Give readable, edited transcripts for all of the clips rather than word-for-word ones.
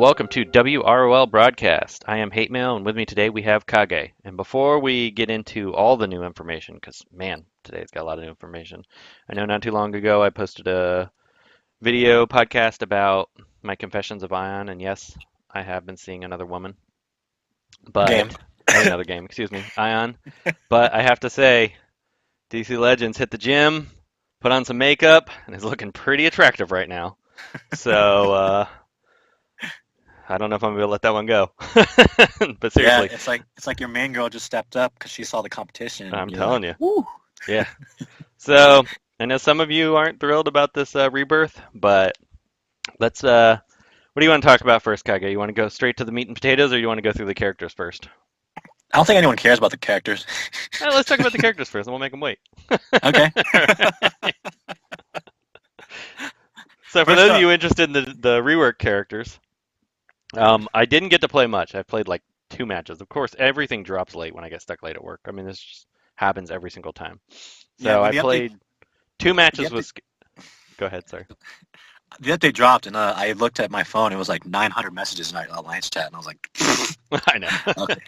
welcome to WROL Broadcast. I am Hate Mail, and with me today we have Kage. And before we get into all the new information, because man, today's got a lot of new information. I know not too long ago I posted a video podcast about my confessions of Ion, and yes, I have been seeing another woman, Game. but another game, excuse me, Ion. But I have to say, DC Legends hit the gym, put on some makeup, and is looking pretty attractive right now. So, I don't know if I'm gonna let that one go. But Yeah, seriously, it's like your main girl just stepped up because she saw the competition. I'm And you're like, telling you. woo. Yeah. So I know some of you aren't thrilled about this rebirth, but let's. What do you want to talk about first, Kage? You want to go straight to the meat and potatoes, or you want to go through the characters first? I don't think anyone cares about the characters. Let's talk about the characters first, and we'll make them wait. Okay. So for First those of up, you interested in the rework characters, I didn't get to play much. I played like 2 matches. Of course, everything drops late when I get stuck late at work. I mean, this just happens every single time. yeah, So when I the update played 2 matches the update, with. Go ahead, sorry. the update dropped, and I looked at my phone. It was like 900 messages in our alliance chat, and I was like, I know. okay.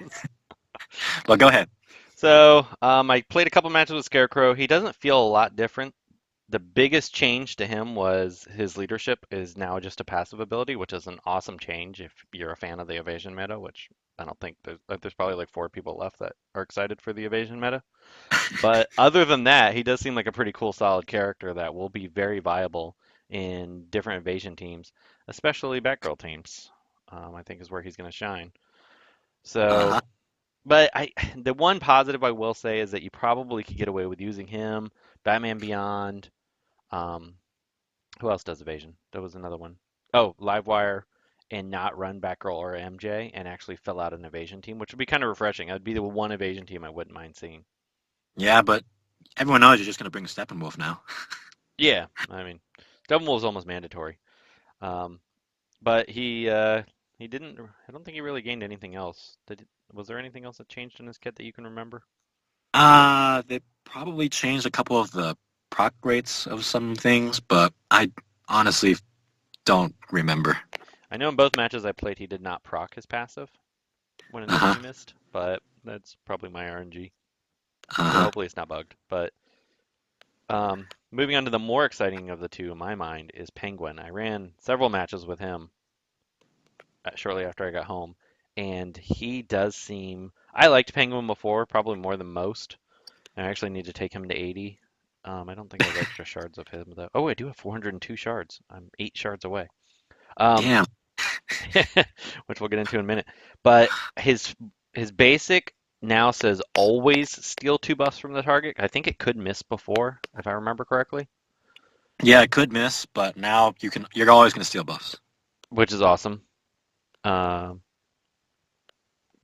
Well, go ahead. So I played a couple matches with Scarecrow. He doesn't feel a lot different. The biggest change to him was his leadership is now just a passive ability, which is an awesome change if you're a fan of the evasion meta, which I don't think there's probably like 4 people left that are excited for the evasion meta. But other than that, he does seem like a pretty cool, solid character that will be very viable in different evasion teams, especially Batgirl teams. I think is where he's going to shine. So, Uh-huh. but the one positive I will say is that you probably could get away with using him, Batman Beyond. Um, who else does evasion? There was another one. Oh, Livewire, and not run Batgirl or MJ, and actually fill out an evasion team, which would be kind of refreshing. That'd be the one evasion team I wouldn't mind seeing. Yeah, but everyone knows you're just gonna bring Steppenwolf now. Yeah, I mean, Steppenwolf is almost mandatory. Um, but he didn't. I don't think he really gained anything else. Was there anything else that changed in his kit that you can remember? They probably changed a couple of the proc rates of some things, but I honestly don't remember. I know in both matches I played, he did not proc his passive when an Uh-huh. enemy missed, but that's probably my RNG. So Uh-huh. hopefully it's not bugged. But moving on to the more exciting of the two in my mind is Penguin. I ran several matches with him shortly after I got home, and he does seem. I liked Penguin before, probably more than most. I actually need to take him to 80. I don't think I have extra shards of him though. Oh, I do have 402 shards. I'm 8 shards away. Um, Damn. which we'll get into in a minute. But his basic now says always steal 2 buffs from the target. I think it could miss before, if I remember correctly, Yeah, it could miss, but now you're always gonna steal buffs. which is awesome. Um,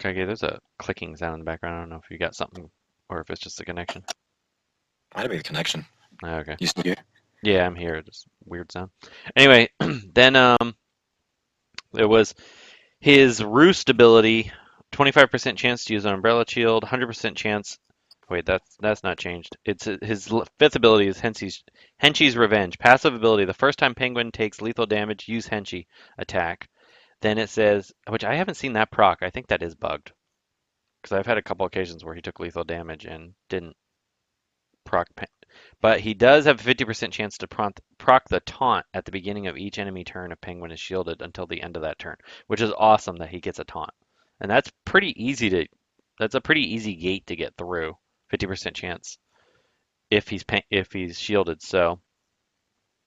okay, there's a clicking sound in the background. I don't know if you got something or if it's just a connection. Might be the connection. Okay. You still here? Yeah, I'm here. Just weird sound. Anyway, then there was his roost ability, 25% chance to use an umbrella shield, 100% chance. Wait, that's not changed. It's his fifth ability is Henchy's Revenge. Passive ability: the first time Penguin takes lethal damage, use Henchy attack. Then it says, which I haven't seen that proc. I think that is bugged because I've had a couple occasions where he took lethal damage and didn't proc. But he does have a 50% chance to proc the taunt at the beginning of each enemy turn if Penguin is shielded until the end of that turn, which is awesome that he gets a taunt. And that's pretty easy to. That's a pretty easy gate to get through. 50% chance if he's shielded. So,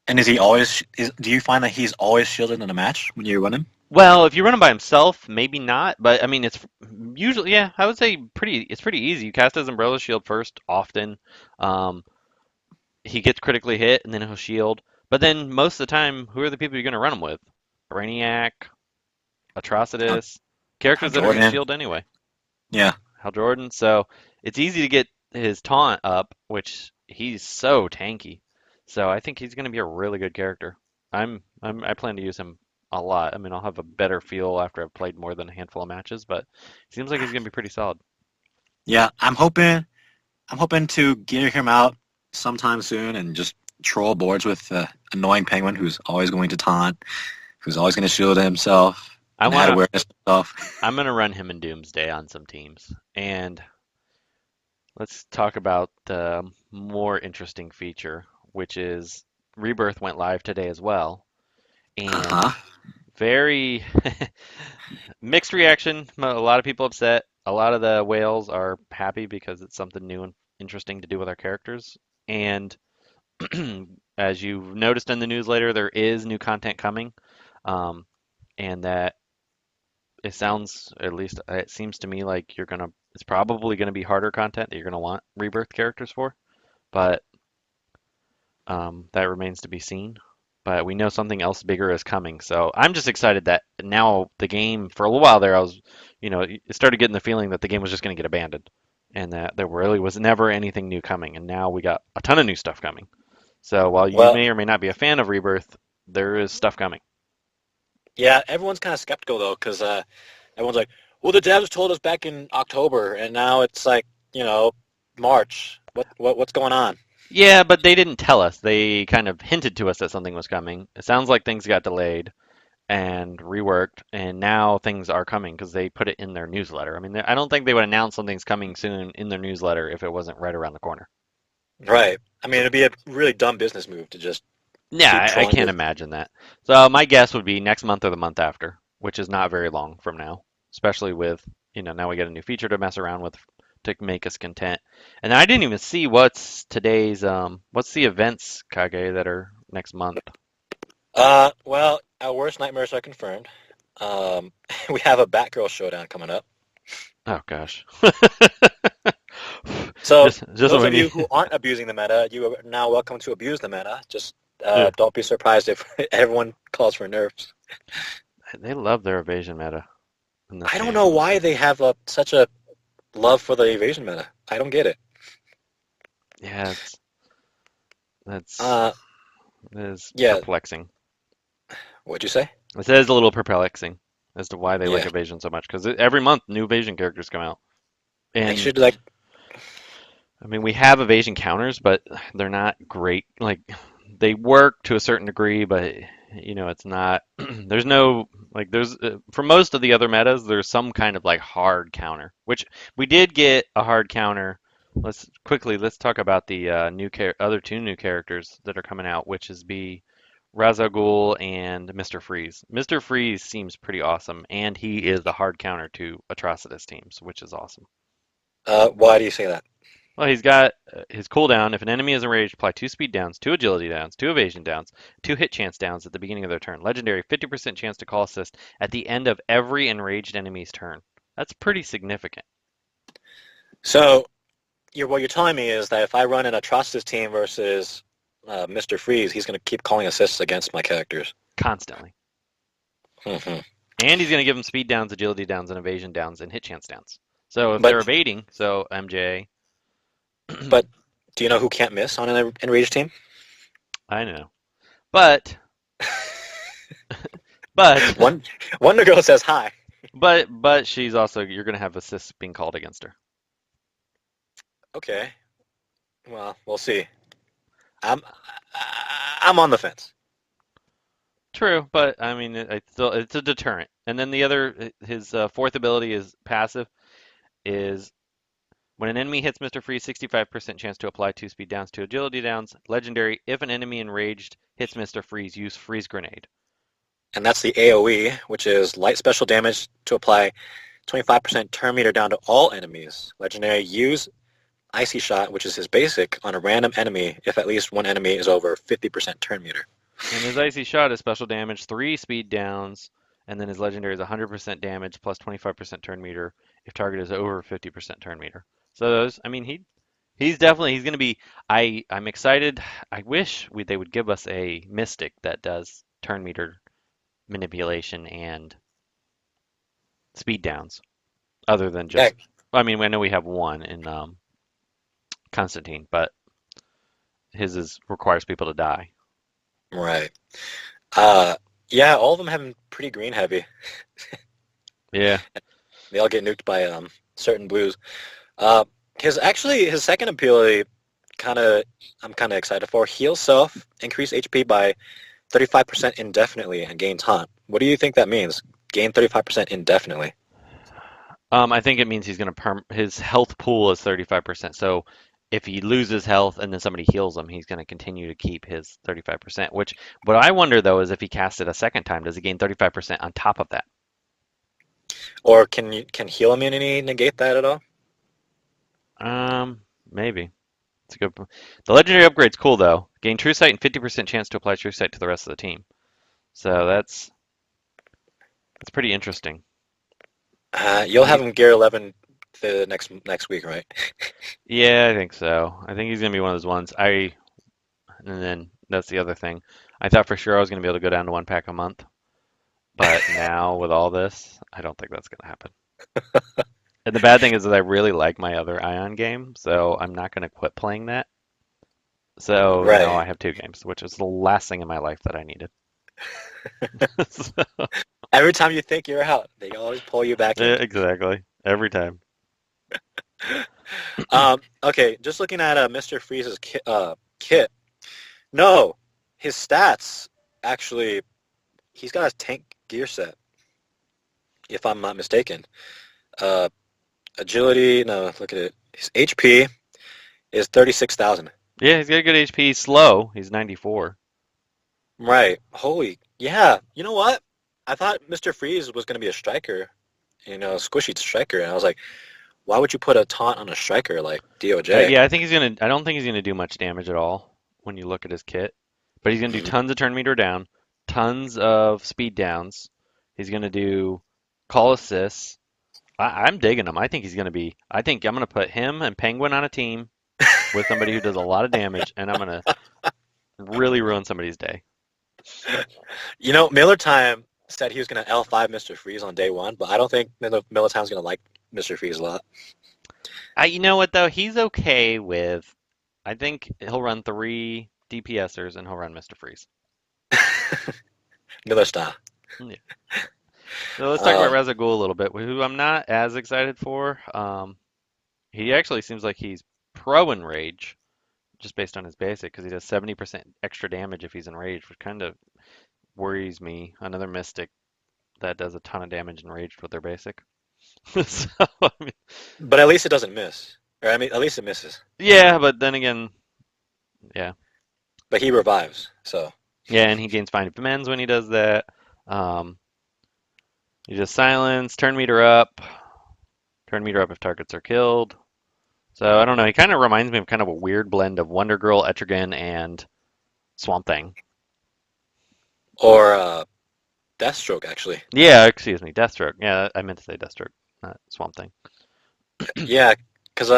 And is he always? Do you find that he's always shielded in a match when you run him? well, if you run him by himself, maybe not. But I mean, it's usually yeah. I would say pretty. It's pretty easy. You cast his umbrella shield first often. Um, he gets critically hit and then he'll shield. But then most of the time, who are the people you're going to run him with? Brainiac, Hal, Atrocitus, Hal characters that are going to Jordan. shield anyway. Yeah. Hal Jordan. So it's easy to get his taunt up, which he's so tanky. So I think he's going to be a really good character. I plan to use him a lot. I mean, I'll have a better feel after I've played more than a handful of matches, but it seems like he's going to be pretty solid. Yeah. I'm hoping. I'm hoping to get him out sometime soon and just troll boards with annoying penguin who's always going to taunt, who's always going to shield himself. I and had want to. awareness and stuff. I'm gonna run him in Doomsday on some teams, and let's talk about the more interesting feature, which is Rebirth went live today as well, and Uh-huh. very mixed reaction. A lot of people upset. A lot of the whales are happy because it's something new and interesting to do with our characters. And as you've noticed in the newsletter, there is new content coming, um, and that it sounds, at least it seems to me like it's probably gonna be harder content that you're gonna want Rebirth characters for, but that remains to be seen. But we know something else bigger is coming, so I'm just excited that now the game, for a little while there, it started getting the feeling that the game was just gonna get abandoned, and that there really was never anything new coming, and now we got a ton of new stuff coming. So while you Well, may or may not be a fan of Rebirth, there is stuff coming. yeah, everyone's kind of skeptical though, because everyone's like, "Well, the devs told us back in October, and now it's like, March. What's going on?" Yeah, but they didn't tell us. They kind of hinted to us that something was coming. It sounds like things got delayed and reworked, and now things are coming because they put it in their newsletter. I mean, I don't think they would announce something's coming soon in their newsletter if it wasn't right around the corner. Right. I mean, So, it'd be a really dumb business move to just yeah, keep I trolling can't you. imagine that. So my guess would be next month or the month after, which is not very long from now, especially with, now we get a new feature to mess around with to make us content. And I didn't even see what's the events, Kage, that are next month. Well, our worst nightmares are confirmed. Um, we have a Batgirl showdown coming up. Oh gosh. So Just what those we of you need. who aren't abusing the meta, you are now welcome to abuse the meta. Just Yeah. don't be surprised if everyone calls for nerfs. They love their evasion meta in this I don't game. know why they have such a love for the evasion meta. I don't get it. Yeah, that's Uh, it is yeah. perplexing. What'd you say? It is a little perplexing as to why they like Yeah. evasion so much because every month new evasion characters come out. They And should like. I mean, we have evasion counters, but they're not great. Like they work to a certain degree, but it's not. There's no like there's for most of the other metas, there's some kind of like hard counter, which we did get a hard counter. Let's talk about the other two new characters that are coming out, which is Ghul and Mr. Freeze. Mr. Freeze seems pretty awesome, and he is the hard counter to Atrocitus teams, which is awesome. Why do you say that? Well, he's got his cooldown. If an enemy is enraged, apply 2 speed downs, 2 agility downs, 2 evasion downs, 2 hit chance downs at the beginning of their turn. Legendary, 50% chance to call assist at the end of every enraged enemy's turn. That's pretty significant. So what you're telling me is that if I run an Atrocitus team versus Mr. Freeze, he's going to keep calling assists against my characters. Constantly. Hmm. And he's going to give them speed downs, agility downs, and evasion downs, and hit chance downs. So if But they're evading, so MJ, but do you know who can't miss on an enraged team? I know. But, but, One Wonder Girl says hi. but she's also, you're going to have assists being called against her. Okay. Well, we'll see. I'm I'm on the fence. True, but I mean, it's a deterrent. And then his fourth ability is passive. Is when an enemy hits Mr. Freeze, 65% chance to apply 2 speed downs, 2 agility downs. Legendary, if an enemy enraged hits Mr. Freeze, use freeze grenade. And that's the AoE, which is light special damage to apply 25% turn meter down to all enemies. Legendary, use Icy Shot, which is his basic, on a random enemy if at least one enemy is over 50% turn meter. And his icy shot is special damage, 3 speed downs, and then his legendary is 100% damage plus 25% turn meter if target is over 50% turn meter. So those, I mean, he's going to be. I'm excited. I wish they would give us a mystic that does turn meter manipulation and speed downs, other than Yeah, just. I mean, I know we have one in Constantine, but requires people to die. right. Uh, yeah, all of them have been pretty green heavy. Yeah. They all get nuked by certain blues. Uh, his second ability, I'm kind of excited for. Heal self, increase HP by 35% indefinitely, and gain taunt. What do you think that means? gain 35% indefinitely. I think it means he's gonna his health pool is 35%. So if he loses health and then somebody heals him, he's gonna continue to keep his 35%. Which what I wonder though is if he casts it a second time, does he gain 35% on top of that? Or can heal immunity negate that at all? Maybe. It's a good. The legendary upgrade's cool though. Gain True Sight and 50% chance to apply True Sight to the rest of the team. So that's pretty interesting. You'll have him gear 11 the next week, right? Yeah, I think so. I think he's gonna be one of those ones. And then that's the other thing. I thought for sure I was gonna be able to go down to 1 pack a month, but now with all this, I don't think that's gonna happen. And the bad thing is that I really like my other Ion game, so I'm not gonna quit playing that. So now I Right. have 2 games, which is the last thing in my life that I needed. So, Every time you think you're out, they always pull you back yeah, in. exactly. Every time. Okay, just looking at Mr. Freeze's kit. No, his stats actually, he's got a tank gear set, if I'm not mistaken. Uh, Agility, no, look at it. His HP is 36,000. Yeah, he's got a good HP. He's slow. He's 94. Right. Holy, yeah. You know what? I thought Mr. Freeze was going to be a striker, squishy striker, and I was like, why would you put a taunt on a striker like DOJ? Yeah, I think he's gonna. I don't think he's gonna do much damage at all when you look at his kit. But he's gonna do Mhm. tons of turn meter down, tons of speed downs. He's gonna do call assists. I'm digging him. I think he's gonna be. I think I'm gonna put him and Penguin on a team with somebody who does a lot of damage, and I'm gonna really ruin somebody's day. Miller Time said he was going to L5 Mr. Freeze on day one, but I don't think Miller Time's going to like Mr. Freeze a lot. You know what though? He's okay with. I think he'll run 3 DPSers and he'll run Mr. Freeze. Miller style. Yeah. So let's talk about Um, Ghul a little bit, who I'm not as excited for. He actually seems like he's pro in Rage, just based on his basic, because he does 70% extra damage if he's in Rage, which kind of worries me. Another Mystic that does a ton of damage in Rage with their basic. So, I mean, but at least it doesn't miss. Or, I mean, at least it misses. yeah, but then again, yeah. But he revives, so. Yeah, and he gains Find Amends when he does that. Um, he just silence, turn meter up if targets are killed. So I don't know. He kind of reminds me of kind of a weird blend of Wonder Girl, Etrigan, and Swamp Thing. Or Deathstroke, actually. Yeah, excuse me, Deathstroke. Yeah, I meant to say Deathstroke, not Swamp Thing. Yeah, because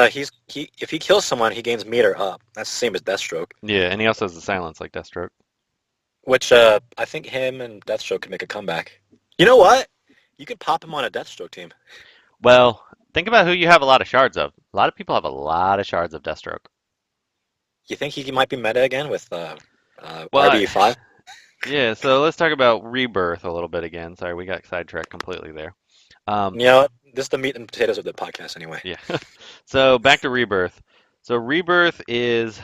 if he kills someone, he gains meter up. That's the same as Deathstroke. Yeah, and he also has the silence like Deathstroke. Which I think him and Deathstroke can make a comeback. You know what? You could pop him on a Deathstroke team. Well, think about who you have a lot of shards of. A lot of people have a lot of shards of Deathstroke. You think he might be meta again with Well, RB5? yeah. So let's talk about Rebirth a little bit again. Sorry, we got sidetracked completely there. Um, This is the meat and potatoes of the podcast anyway. yeah. So back to Rebirth. So Rebirth is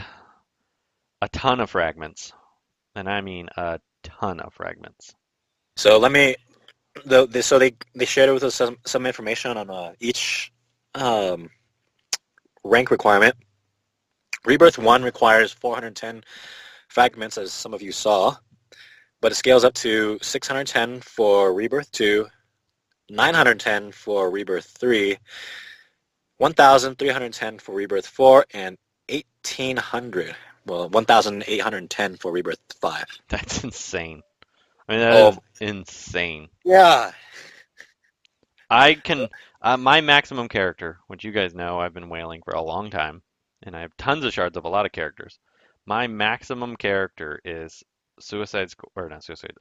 a ton of fragments, and I mean a ton of fragments. So let me. So they shared with us some information on each um, rank requirement. Rebirth 1 requires 410 fragments, as some of you saw, but it scales up to 610 for Rebirth 2, 910 for Rebirth 3, 1,310 for Rebirth 4, and 1,810 for Rebirth 5. That's insane. I mean, that is Oh, insane. yeah. I can, my maximum character, which you guys know I've been whaling for a long time, and I have tons of shards of a lot of characters. My maximum character is or not Suicide,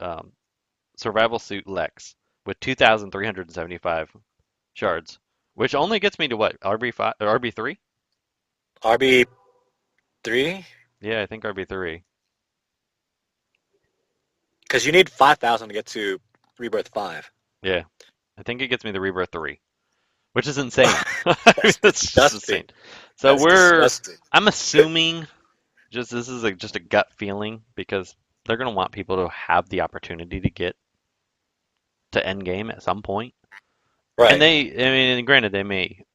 Survival Suit Lex with 2,375 shards, which only gets me to what, RB5 or RB3? RB3? Yeah, I think RB3. Because you need 5,000 to get to Rebirth 5. Yeah, I think it gets me the Rebirth 3, which is insane. I mean, That's that's just disgusting. insane. So That's disgusting. I'm assuming, this is just a gut feeling because they're gonna want people to have the opportunity to get to endgame at some point. And Right. I mean, granted, they may.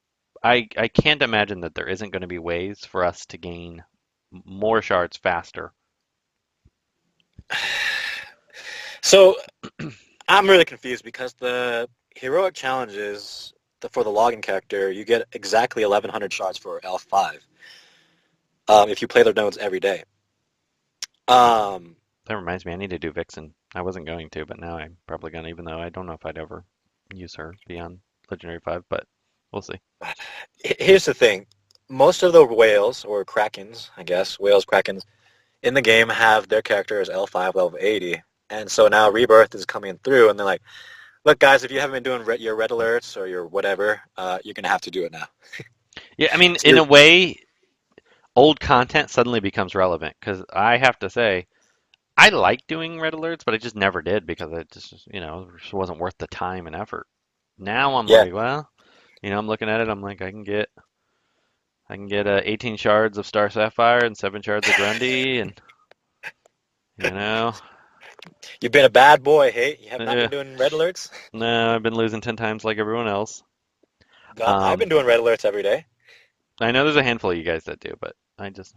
I can't imagine that there isn't going to be ways for us to gain more shards faster. So I'm really confused because the heroic challenges for the login character, you get exactly 1,100 shards for L5 if you play their nodes every day. Um, That reminds me, I need to do Vixen. I wasn't going to, but now I'm probably gonna, even though I don't know if I'd ever use her beyond Legendary 5, but we'll see. Here's the thing. Most of the whales, or krakens, I guess, whales, krakens, in the game have their character as L5 level 80. And so now Rebirth is coming through, and they're like, look, guys, if you haven't been doing your red alerts or your whatever, you're going to have to do it now. Yeah, I mean, So in a way, old content suddenly becomes relevant because I have to say, I like doing red alerts, but I just never did because it just, just wasn't worth the time and effort. Now I'm yeah, like, well, I'm looking at it, I'm like, I can get 18 shards of Star Sapphire and 7 shards of Grundy, and you know, you've been a bad boy, hey? You have not eh, been doing red alerts? no, I've been losing 10 times like everyone else. God, I've Um, been doing red alerts every day. I know there's a handful of you guys that do, but I just,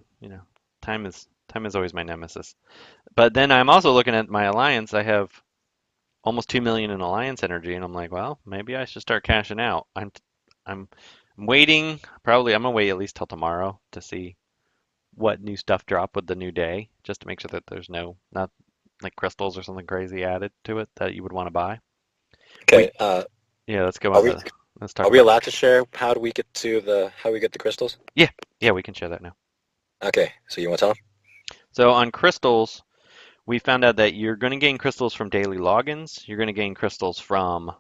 time is always my nemesis. But then I'm also looking at my alliance. I have almost 2 million in alliance energy, and I'm like, well, maybe I should start cashing out. I'm waiting. Probably I'm gonna wait at least till tomorrow to see what new stuff drop with the new day, just to make sure that there's not like crystals or something crazy added to it that you would want to buy. We Okay, Yeah, let's go are on we the let's talk are we about allowed to share how do we get to how we get the crystals? yeah, yeah, we can share that now. Okay, so you want to tell them? So on crystals, we found out that you're going to gain crystals from daily logins. You're going to gain crystals from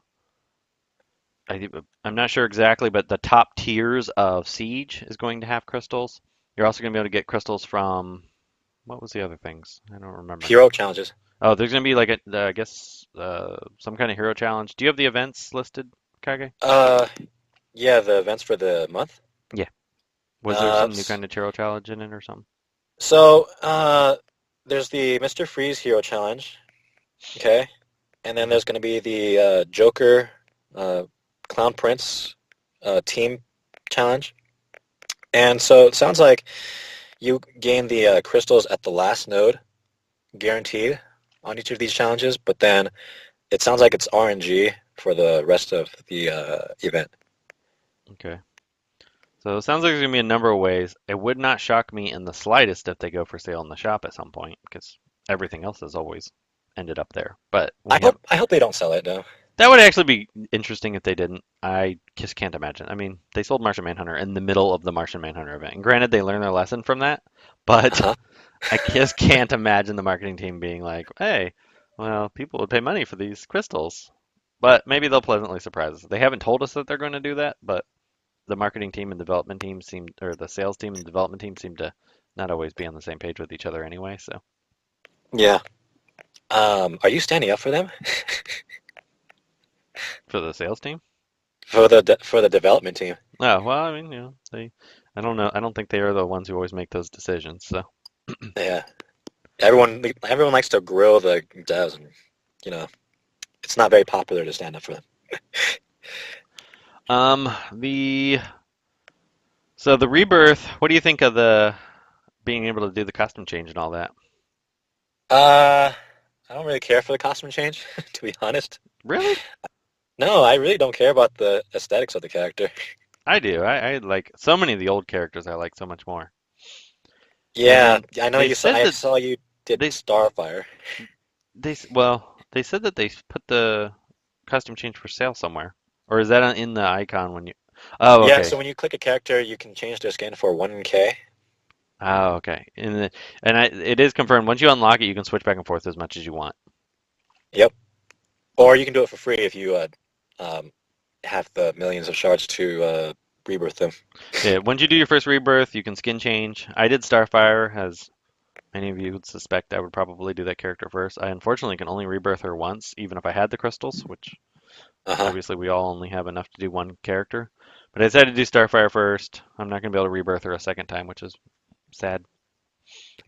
I'm not sure exactly, but the top tiers of Siege is going to have crystals. You're also going to be able to get crystals from what was the other things? I don't remember now. Heroic challenges. Oh, there's going to be like I guess some kind of hero challenge. Do you have the events listed, Kage? Uh, yeah, the events for the month. Yeah. Was there Uh, some new kind of hero challenge in it or something? so there's the Mr. Freeze Hero Challenge. Okay, and then Hmm. there's going to be the Joker uh, Clown Prince Team Challenge. And so it sounds like you gain the crystals at the last node, guaranteed, on each of these challenges. But then it sounds like it's RNG for the rest of the event. Okay. So it sounds like there's going to be a number of ways. It would not shock me in the slightest if they go for sale in the shop at some point because everything else has always ended up there. But I we have hope I hope they don't sell it though. that would actually be interesting if they didn't. I just can't imagine. I mean, they sold Martian Manhunter in the middle of the Martian Manhunter event. And granted, they learned their lesson from that, but Uh-huh. I just can't imagine the marketing team being like, "Hey, well, people would pay money for these crystals." But maybe they'll pleasantly surprise us. They haven't told us that they're going to do that, but the marketing team and development team or the sales team and development team seem to not always be on the same page with each other anyway. So Yeah. Are you standing up for them? for the sales team, For the development team? oh well, I mean, I don't know. I don't think they are the ones who always make those decisions. So, Yeah. Everyone likes to grill the devs, and you know it's not very popular to stand up for them. the so the rebirth. What do you think of the being able to do the costume change and all that? Uh, I don't really care for the costume change, to be honest. Really? No, I really don't care about the aesthetics of the character. I do. I like so many of the old characters. I like so much more. And Yeah, then I know they you saw. said I that saw you did they Starfire. they said that they put the costume change for sale somewhere, or is that in the icon when you? Oh, Yeah, okay. so when you click a character, you can change their skin for 1K. Oh, okay. It is confirmed. Once you unlock it, you can switch back and forth as much as you want. Yep. Or you can do it for free if you um, have the millions of shards to rebirth them. Yeah. Once you do your first rebirth, you can skin change. I did Starfire, as many of you would suspect. I would probably do that character first. I unfortunately can only rebirth her once, even if I had the crystals, which Uh-huh. obviously we all only have enough to do one character. But I decided to do Starfire first. I'm not going to be able to rebirth her a second time, which is sad.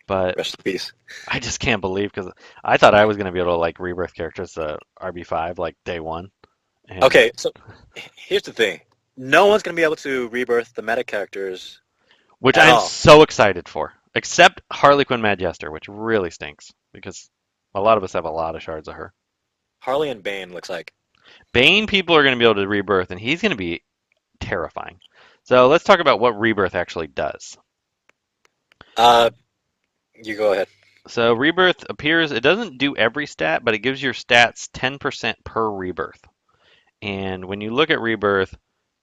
But Rest in peace. I just can't believe because I thought I was gonna be able to like rebirth characters RB5 like day one, and Okay, so here's the thing. No one's going to be able to rebirth the meta characters which at I am all. so excited for, except Harley Quinn Mad Jester, which really stinks because a lot of us have a lot of shards of her. Harley and Bane looks like. Bane people are gonna be able to rebirth, and he's gonna be terrifying. So let's talk about what rebirth actually does. Uh, you go ahead. So rebirth appears, it doesn't do every stat, but it gives your stats 10% per rebirth. And when you look at rebirth,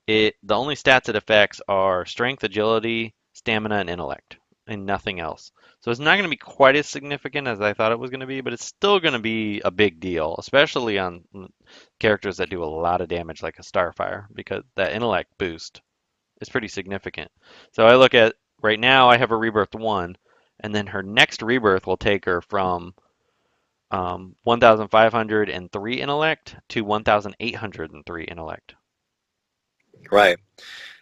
the only stats it affects are strength, agility, stamina, and intellect, and nothing else. So it's not going to be quite as significant as I thought it was going to be, but it's still going to be a big deal, especially on characters that do a lot of damage, like a Starfire, because that intellect boost is pretty significant. So I look at right now, I have a rebirth one, and then her next rebirth will take her from 1,503 intellect to 1,803 intellect. Right.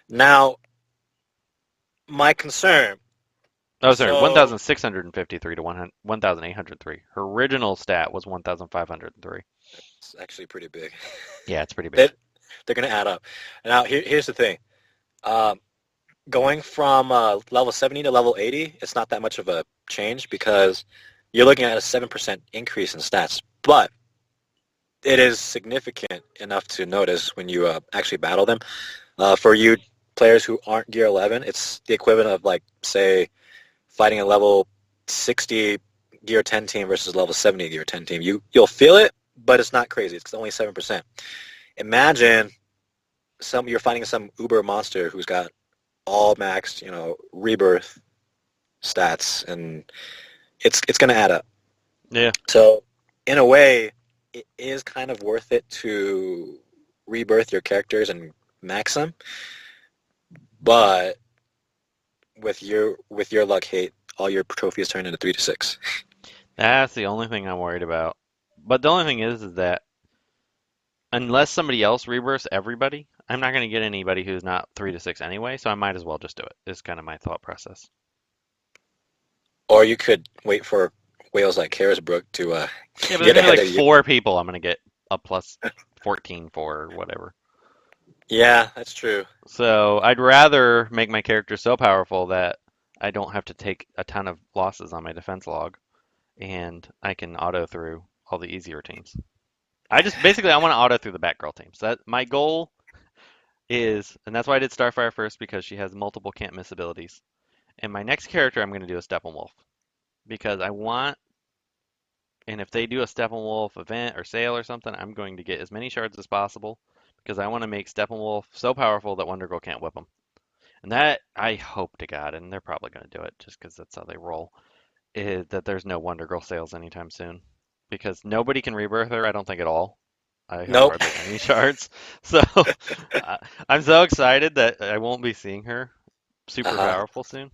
Now, my concern. Oh, sorry, So 1,653 to 1,803. Her original stat was 1,503. it's actually pretty big. Yeah, it's pretty big. They, they're going to add up. Now, here's the thing. Um, Going from level 70 to level 80, it's not that much of a change because you're looking at a 7% increase in stats. But it is significant enough to notice when you actually battle them. For you players who aren't Gear 11, it's the equivalent of, like, say, fighting a level 60 Gear 10 team versus level 70 Gear 10 team. You'll feel it, but it's not crazy. It's only 7%. Imagine you're fighting some uber monster who's got all maxed, rebirth stats, and it's going to add up. Yeah. So, in a way, it is kind of worth it to rebirth your characters and max them. But with your luck, hate all your trophies turn into 3 to 6. That's the only thing I'm worried about. But the only thing is that unless somebody else rebirths everybody, I'm not going to get anybody who's not 3 to 6 anyway, so I might as well just do it. Is kind of my thought process. Or you could wait for whales like Carisbrook to Yeah, but there's get going to be ahead like of you. four people I'm going to get a plus 14 for or whatever. Yeah, that's true. So I'd rather make my character so powerful that I don't have to take a ton of losses on my defense log, and I can auto through all the easier teams. I want to auto through the Batgirl teams. That my goal is, and that's why I did Starfire first because she has multiple can't miss abilities. And my next character I'm going to do is Steppenwolf because I want, and if they do a Steppenwolf event or sale or something, I'm going to get as many shards as possible because I want to make Steppenwolf so powerful that Wonder Girl can't whip him. And that I hope to God, and they're probably going to do it just because that's how they roll, is that there's no Wonder Girl sales anytime soon because nobody can rebirth her. I don't think at all. I have Nope. hardly any shards, so I'm so excited that I won't be seeing her super Uh-huh. powerful soon.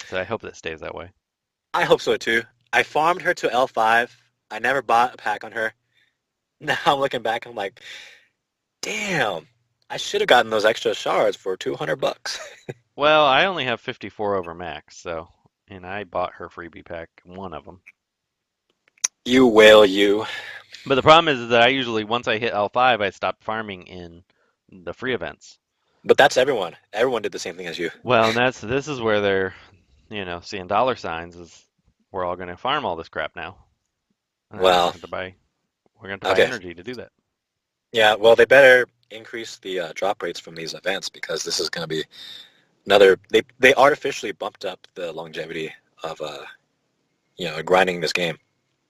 So I hope that stays that way. I hope so too. I farmed her to L5. I never bought a pack on her. Now I'm looking back, I'm like, damn, I should have gotten those extra shards for $200. Well, I only have 54 over max, so and I bought her freebie pack, one of them. You whale, you. But the problem is that I usually once I hit L5, I stop farming in the free events. But that's everyone. Everyone did the same thing as you. Well, and this is where they're, seeing dollar signs is we're all going to farm all this crap now. And then Well, we're going to buy okay. energy to do that. Yeah, well, they better increase the drop rates from these events because this is going to be another. They artificially bumped up the longevity of grinding this game.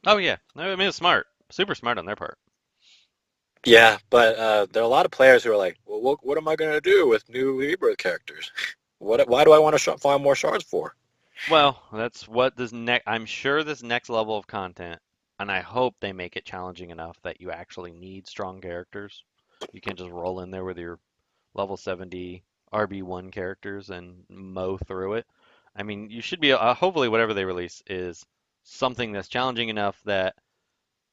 Oh yeah, I mean it's smart, super smart on their part. Yeah, but there are a lot of players who are like, well, what am I going to do with new Rebirth characters? Why do I want to find more shards for? Well, that's what this next. I'm sure this next level of content, and I hope they make it challenging enough that you actually need strong characters. You can't just roll in there with your level 70 RB1 characters and mow through it. I mean, you should be. Hopefully, whatever they release is something that's challenging enough that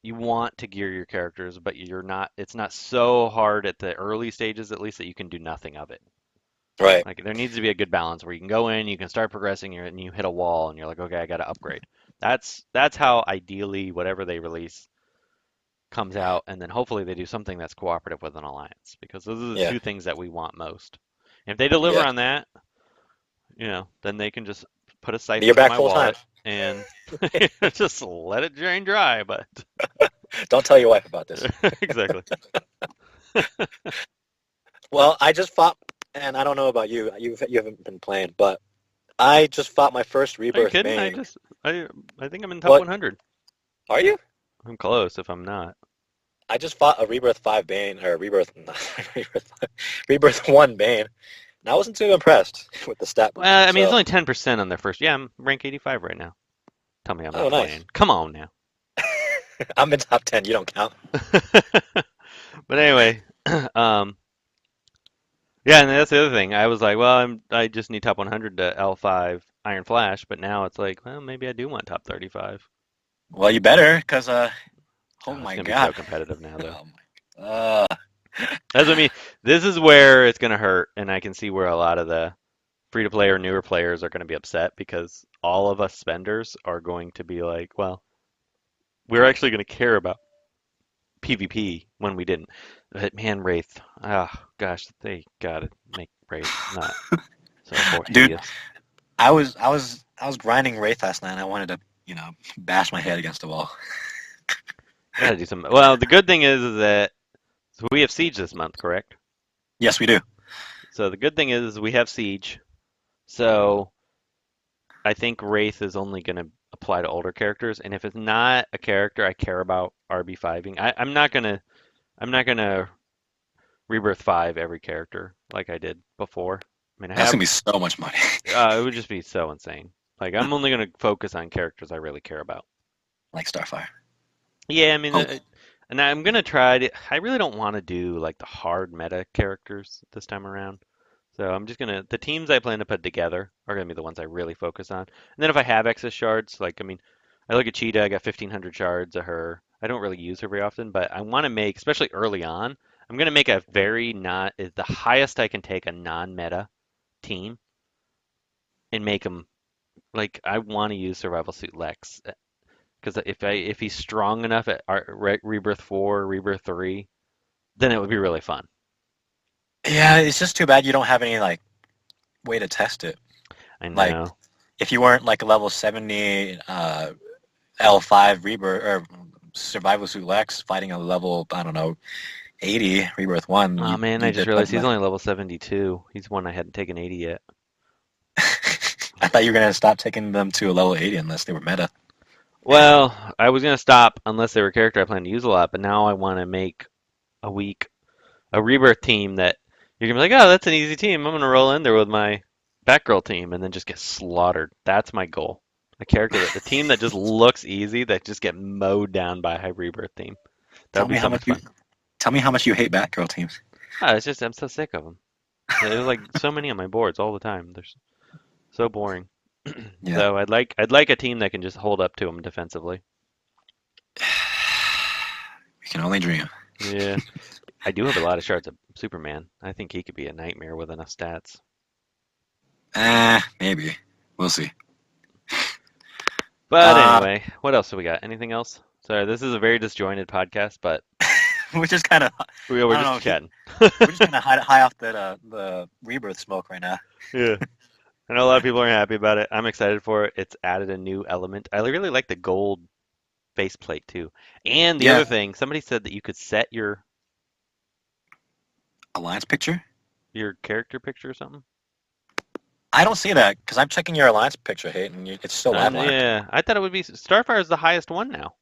you want to gear your characters, but you're not. It's not so hard at the early stages, at least, that you can do nothing of it. Right. Like there needs to be a good balance where you can go in, you can start progressing, and you hit a wall, and you're like, okay, I got to upgrade. That's how ideally whatever they release comes out, and then hopefully they do something that's cooperative with an alliance because those are the Yeah. two things that we want most. If they deliver Yeah. on that, then they can just put a You're siphon in back my full time. wallet and just let it drain dry. But Don't tell your wife about this. exactly. Well, I just fought, and I don't know about you. You haven't been playing, but I just fought my first Are you Rebirth kidding? Bane. I think I'm in top What 100. are you? I'm close if I'm not. I just fought a Rebirth 5 Bane, or Rebirth, not Rebirth, 5, Rebirth 1 Bane, and I wasn't too impressed with the stat boost. Well, I mean, it's So, only 10% on their first. Yeah, I'm rank 85 right now. Tell me I'm oh, not nice. playing. Come on now. I'm in top 10. You don't count. But anyway, um, yeah, and that's the other thing. I was like, well, I just need top 100 to L5 Iron Flash, but now it's like, well, maybe I do want top 35. Well, you better, because, oh Oh, it's my gonna be so God. competitive now, though. Oh my, That's what I mean. This is where it's gonna hurt, and I can see where a lot of the free-to-play or newer players are gonna be upset because all of us spenders are going to be like, well, we're actually gonna care about PvP when we didn't. But man, Wraith, oh gosh, they gotta make Wraith not so dude, hideous. I was grinding Wraith last night, and I wanted to, bash my head against the wall. Gotta do some. Well, the good thing is that so we have Siege this month, correct? Yes, we do. So the good thing is we have Siege. So I think Wraith is only gonna apply to older characters, and if it's not a character I care about RB5ing, I'm not gonna Rebirth 5 every character like I did before. I mean, I That's have gonna be so much money. it would just be so insane. Like I'm only gonna focus on characters I really care about. Like Starfire. Yeah, I mean, Oh, and I'm gonna try to. I really don't want to do like the hard meta characters this time around. So I'm just gonna the teams I plan to put together are gonna be the ones I really focus on. And then if I have excess shards, like I mean, I look at Cheetah, I got 1,500 shards of her. I don't really use her very often, but I want to make, especially early on, I'm gonna make a very not is the highest I can take a non-meta team and make them like I want to use Survival Suit Lex because if he's strong enough at Rebirth 4, Rebirth 3, then it would be really fun. yeah, it's just too bad you don't have any like way to test it. I Like know. if you weren't like a level 70 L5 Rebirth or Survival Suit Lex fighting a level, I don't know, 80 Rebirth 1, Oh you man, I you just did realized nothing he's like only level 72. He's one I hadn't taken 80 yet. I thought you were gonna stop taking them to a level 80 unless they were meta. Well, I was gonna stop unless they were a character I plan to use a lot, but now I want to make a week a Rebirth team that you're gonna be like, oh, that's an easy team. I'm gonna roll in there with my Batgirl team and then just get slaughtered. That's my goal. A character that the team that just looks easy that just get mowed down by a high Rebirth team. That Tell would be me how so much much you fun. tell me how much you hate Batgirl teams. Ah, it's just I'm so sick of them. There's like so many on my boards all the time. They're so boring. Yeah. So I'd like a team that can just hold up to them defensively. We can only dream. Yeah, I do have a lot of shards of Superman. I think he could be a nightmare with enough stats. Maybe. We'll see. But Uh, anyway, what else do we got? Anything else? Sorry, this is a very disjointed podcast, but we're just kind of, we're I don't just know, chatting. we're just kind of high off the Rebirth smoke right now. Yeah, I know a lot of people are happy about it. I'm excited for it. It's added a new element. I really like the gold faceplate too. And the Yeah, other thing, somebody said that you could set Alliance picture? your character picture or something. I don't see that because I'm checking your Alliance picture, Hate, and it's still landmarked. Yeah, I thought it would be Starfire is the highest one now.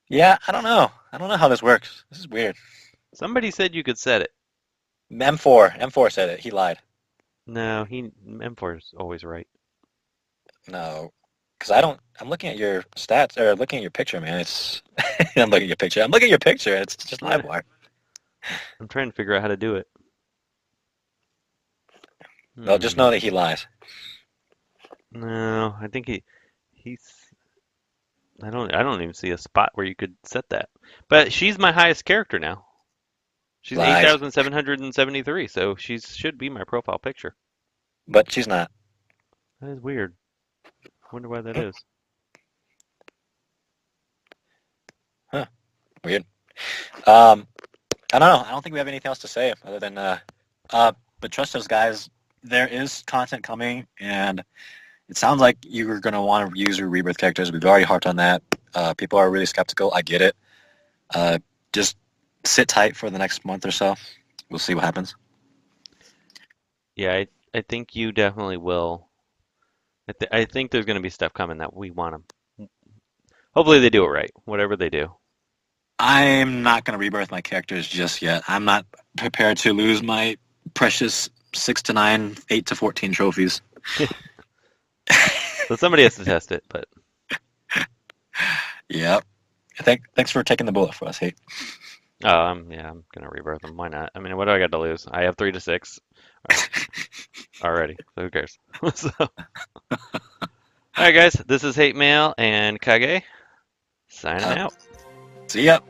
Yeah, I don't know. I don't know how this works. This is weird. Somebody said you could set it. M4 said it. He lied. No, he M4 is always right. No, because I don't. I'm looking at your stats or looking at your picture, man. It's I'm looking at your picture. I'm looking at your picture. It's just Yeah, LiveWire. I'm trying to figure out how to do it. Well, just Hmm. know that he lies. No, I think he's I don't even see a spot where you could set that. But she's my highest character now. She's Lies. 8,773, so she should be my profile picture. But she's not. That is weird. Wonder why that is. Huh. Weird. I don't know. I don't think we have anything else to say other than, but trust us, guys. There is content coming, and it sounds like you're going to want to use your Rebirth characters. We've already harped on that. People are really skeptical. I get it. Just sit tight for the next month or so. We'll see what happens. Yeah, I think you definitely will. I think there's going to be stuff coming that we want them. Hopefully they do it right, whatever they do. I'm not going to rebirth my characters just yet. I'm not prepared to lose my precious 6 to 9, 8 to 14 trophies. So somebody has to test it, but Yep. Thanks for taking the bullet for us, Hey. I'm gonna rebirth them. Why not? I mean, what do I got to lose? I have 3 to 6 already, so who cares? So, all right, guys, this is Hate Mail and Kage signing out. See ya.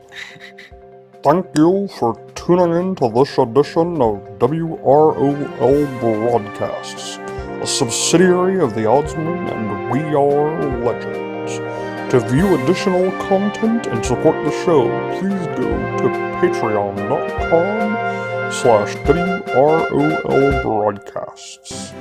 Thank you for tuning in to this edition of WROL Broadcasts, a subsidiary of the Oddsman and We Are Legends. To view additional content and support the show, please go to patreon.com/WROL Broadcasts.